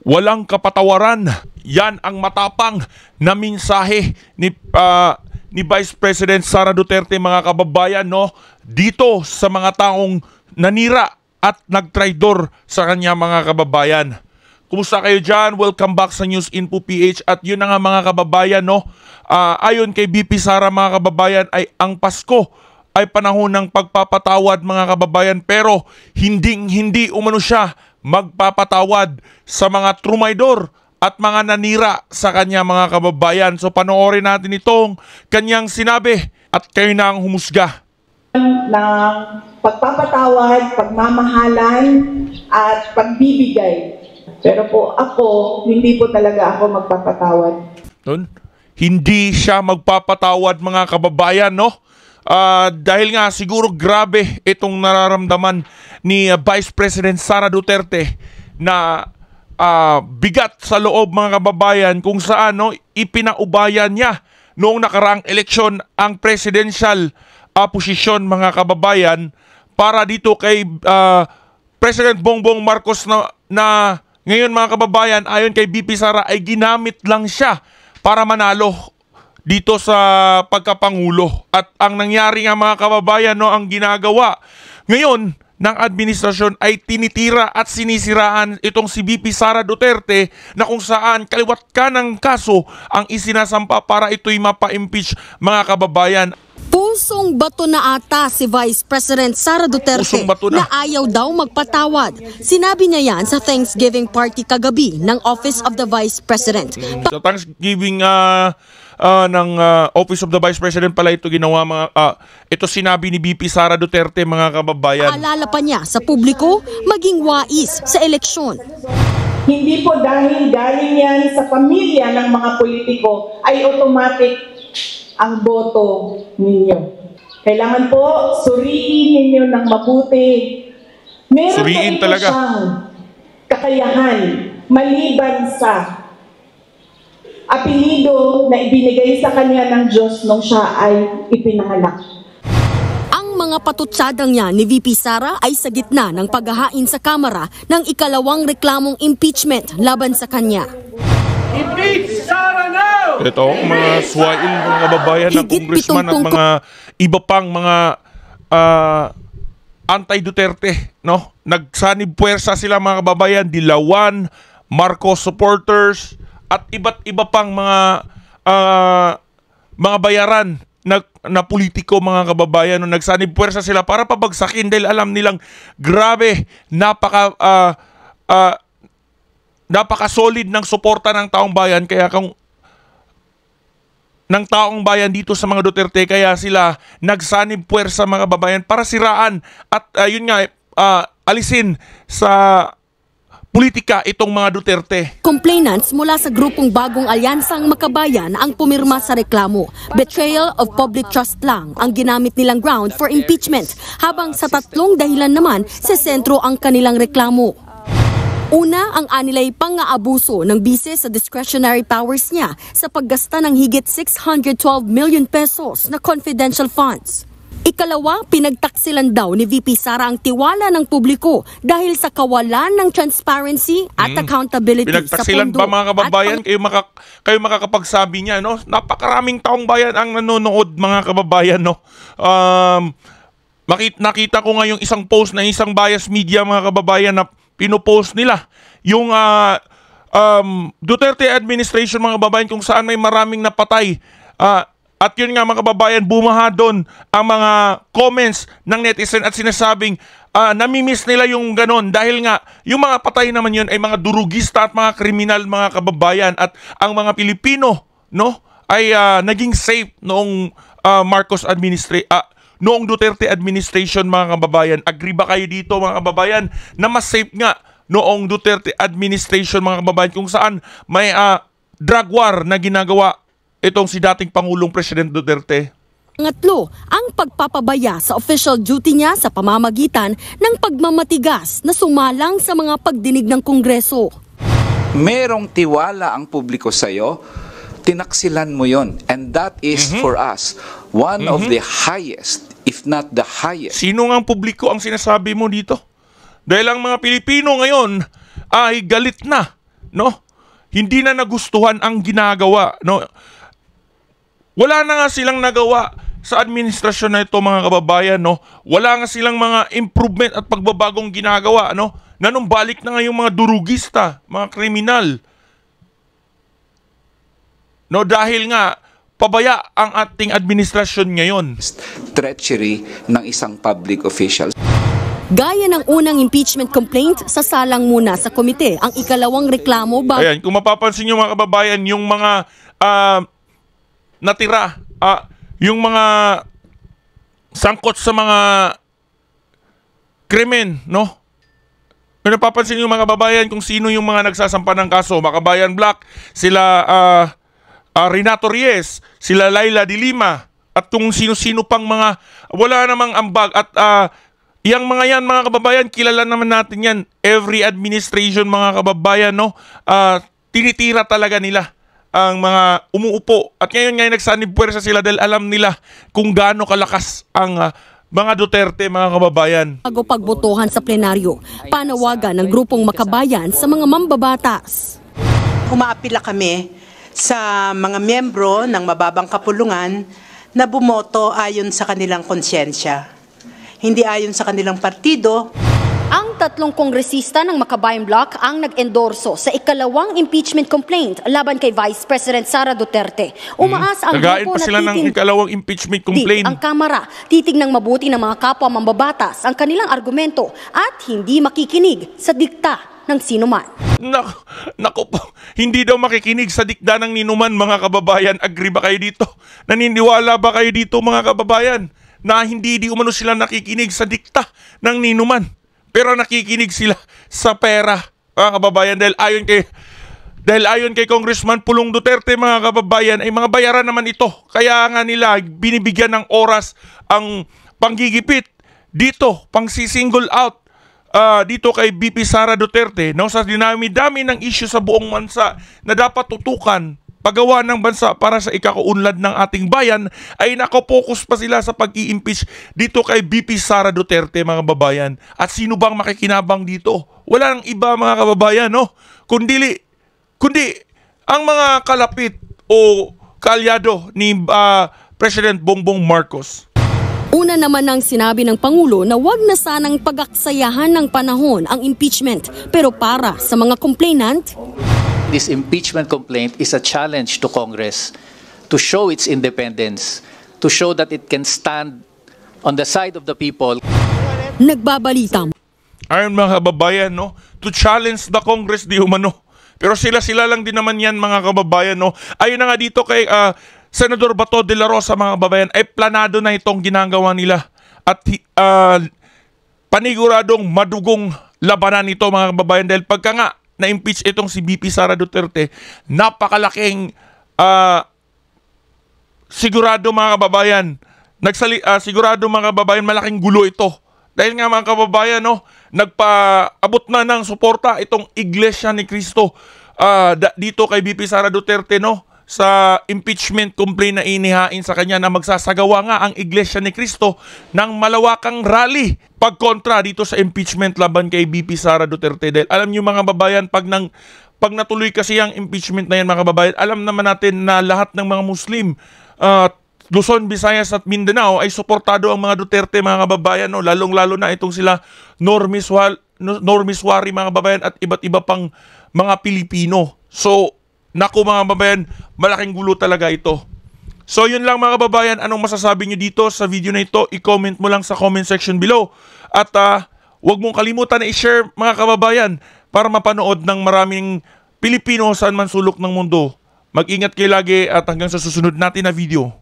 walang kapatawaran. Yan ang matapang na mensahe ni Vice President Sara Duterte, mga kababayan, no, dito sa mga taong nanira at nagtraidor sa kanya, mga kababayan. Kumusta kayo dyan? Welcome back sa News Info PH. At yun na nga, mga kababayan, no, ayon kay VP Sara, mga kababayan, ay ang Pasko ay panahon ng pagpapatawad, mga kababayan, pero hindi umano siya magpapatawad sa mga trumaydor at mga nanira sa kanya, mga kababayan. So panoorin natin itong kanyang sinabi at kayo na ang humusga. Ng pagpapatawad, pagmamahalan at pagbibigay. Pero po ako, hindi po talaga ako magpapatawad. Hindi siya magpapatawad, mga kababayan, no? Dahil nga siguro grabe itong nararamdaman ni Vice President Sara Duterte na bigat sa loob, mga kababayan, kung saan, no, ipinaubayan niya noong nakaraang eleksyon ang presidential posisyon, mga kababayan, para dito kay President Bongbong Marcos na ngayon, mga kababayan, ayon kay VP Sara, ay ginamit lang siya para manalo dito sa pagkapangulo. At ang nangyari nga, mga kababayan, no, ang ginagawa ngayon ng administrasyon ay tinitira at sinisiraan itong si VP Sara Duterte, na kung saan kaliwat ka ng kaso ang isinasampa para ito'y mapa-impeach, mga kababayan. Pusong bato na ata si Vice President Sara Duterte na ayaw daw magpatawad. Sinabi niya yan sa Thanksgiving party kagabi ng Office of the Vice President. Sa Thanksgiving ng Office of the Vice President pala ito ginawa, ito sinabi ni VP Sara Duterte, mga kababayan. Alala pa niya sa publiko maging wais sa eleksyon. Hindi po dahil galing yan sa pamilya ng mga politiko ay automatic ang boto ninyo. Kailangan po suriin ninyo ng mabuti. Meron suriin pa ito talaga siyang kakayahan maliban sa apelido na ibinigay sa kanya ng Diyos nung siya ay ipinanganak. Ang mga patutsadang niya ni VP Sara ay sa gitna ng paghahain sa Kamara ng ikalawang reklamong impeachment laban sa kanya. Impeach Sara now! Ito ang mga swain, mga kababayan, ng congressman at mga iba pang mga anti-Duterte, no? Nagsanib puwersa sila, mga kababayan, Dilawan, Marcos supporters at iba't iba pang mga bayaran na politiko, mga kababayan, no? Nagsanib puwersa sila para pabagsakin dahil alam nilang grabe, napaka-solid ng suporta ng taong bayan, kaya ng taong bayan dito sa mga Duterte, kaya sila nagsanib puwersa, mga kababayan, para siraan at yun nga, alisin sa politika itong mga Duterte. Complainants mula sa grupong Bagong Alyansang Makabayan ang pumirma sa reklamo. Betrayal of public trust lang ang ginamit nilang ground for impeachment, habang sa tatlong dahilan naman sa sentro ang kanilang reklamo. Una, ang anilay pang-aabuso ng bise sa discretionary powers niya sa paggasta ng higit 612 million pesos na confidential funds. Ikalawa, pinagtaksilan daw ni VP Sara ang tiwala ng publiko dahil sa kawalan ng transparency at accountability sa pondo. Pinagtaksilan ba, mga kababayan? Kayo makakapagsabi niya, no? Napakaraming taong bayan ang nanonood, mga kababayan, no? Nakita ko nga yung isang post na isang bias media, mga kababayan, na pinopost nila yung Duterte administration, mga kababayan, kung saan may maraming napatay. At yun nga, mga kababayan, bumaha doon ang mga comments ng netizen at sinasabing namimiss nila yung ganon dahil nga yung mga patay naman yun ay mga durugista at mga kriminal, mga kababayan, at ang mga Pilipino, no, ay naging safe noong noong Duterte administration, mga kababayan. Agree ba kayo dito, mga kababayan, na mas safe nga noong Duterte administration, mga kababayan, kung saan may drug war na ginagawa itong si dating Pangulong President Duterte? Pangatlo, ang pagpapabaya sa official duty niya sa pamamagitan ng pagmamatigas na sumalang sa mga pagdinig ng Kongreso. Merong tiwala ang publiko sa'yo, tinaksilan mo yon, and that is for us one of the highest, if not the highest. Sino nga ang publiko ang sinasabi mo dito? Dahil ang mga Pilipino ngayon ay galit na no? Hindi na nagustuhan ang ginagawa, no? Wala na nga silang nagawa sa administrasyon na ito, mga kababayan, no? Wala nga silang mga improvement at pagbabagong ginagawa, no? Nanumbalik na nga yung mga durugista, mga kriminal. No, dahil nga pabaya ang ating administrasyon ngayon. Treachery ng isang public official. Gaya ng unang impeachment complaint, sasalang muna sa komite ang ikalawang reklamo bago. Ayan, kung mapapansin nyo, mga kababayan, yung mga natira, yung mga sangkot sa mga krimen, no? Kung napapansin nyo, mga kababayan, kung sino yung mga nagsasampa ng kaso, mga kabayan Black, sila Renato Reyes, sila Laila de Lima, at kung sino-sino pang mga wala namang ambag. At yang mga yan, mga kababayan, kilala naman natin yan. Every administration, mga kababayan, no, tinitira talaga nila ang mga umuupo. At ngayon nagsanib puwersa sila dahil alam nila kung gaano kalakas ang mga Duterte, mga kababayan. Bago pagbotohan sa plenaryo, panawagan ng grupong Makabayan sa mga mambabatas. Umaapila kami sa mga miyembro ng mababang kapulungan na bumoto ayon sa kanilang konsyensya, hindi ayon sa kanilang partido. Ang tatlong kongresista ng Makabayan Bloc ang nag-endorso sa ikalawang impeachment complaint laban kay Vice President Sara Duterte. Umaasa ang Nagain grupo pa sila ng ikalawang impeachment complaint. Ang Kamara titignang mabuti ng mga kapwa mambabatas ang kanilang argumento at hindi makikinig sa dikta ng sinuman. Naku po, hindi daw makikinig sa dikta ng ninuman, mga kababayan. Agree ba kayo dito? Naniniwala ba kayo dito, mga kababayan, na hindi umano sila nakikinig sa dikta ng ninuman, pero nakikinig sila sa pera, mga kababayan, dahil ayon kay Congressman Pulong Duterte, mga kababayan, ay mga bayaran naman ito. Kaya nga nila binibigyan ng oras ang panggigipit dito, pang single out dito kay BP Sara Duterte, no, sa dinami-dami ng issue sa buong bansa na dapat tutukan paggawa ng bansa para sa ikakaunlad ng ating bayan, ay nakapokus pa sila sa pag-i-impeach dito kay BP Sara Duterte, mga kababayan. At sino bang makikinabang dito? Wala nang iba, mga kababayan, no? Kundi ang mga kalapit o kaalyado ni President Bongbong Marcos. Una naman ang sinabi ng Pangulo na wag na sanang pagaksayahan ng panahon ang impeachment, pero para sa mga complainant, this impeachment complaint is a challenge to Congress to show its independence, to show that it can stand on the side of the people. Nagbabalita. Ayun, mga kababayan, no, to challenge the Congress, di umano. Pero sila lang din naman yan, mga kababayan, no. Ayun na nga dito kay Senador Bato de la Rosa, mga kababayan, ay planado na itong ginagawa nila. At paniguradong madugong labanan ito, mga kababayan, dahil pagka nga na-impeach itong si BP Sara Duterte, napakalaking sigurado, mga kababayan, sigurado, mga kababayan, malaking gulo ito. Dahil nga, mga kababayan, no, nagpaabot na ng suporta itong Iglesia ni Cristo dito kay BP Sara Duterte, no, sa impeachment complaint na inihain sa kanya na magsasagawa nga ang Iglesia ni Cristo ng malawakang rally pagkontra dito sa impeachment laban kay BP Sara Duterte. Dahil alam nyo, mga kababayan, pag natuloy kasi ang impeachment na yan, mga kababayan, alam naman natin na lahat ng mga Muslim, Luzon, Visayas at Mindanao ay suportado ang mga Duterte, mga kababayan, no? Lalong-lalo na itong sila Normiswari, mga kababayan, at iba't iba pang mga Pilipino. So, naku, mga kababayan, malaking gulo talaga ito. So yun lang, mga kababayan, anong masasabi nyo dito sa video na ito? I-comment mo lang sa comment section below. At huwag mong kalimutan na i-share, mga kababayan, para mapanood ng maraming Pilipino saan man sulok ng mundo. Mag-ingat kayo lagi at hanggang sa susunod natin na video.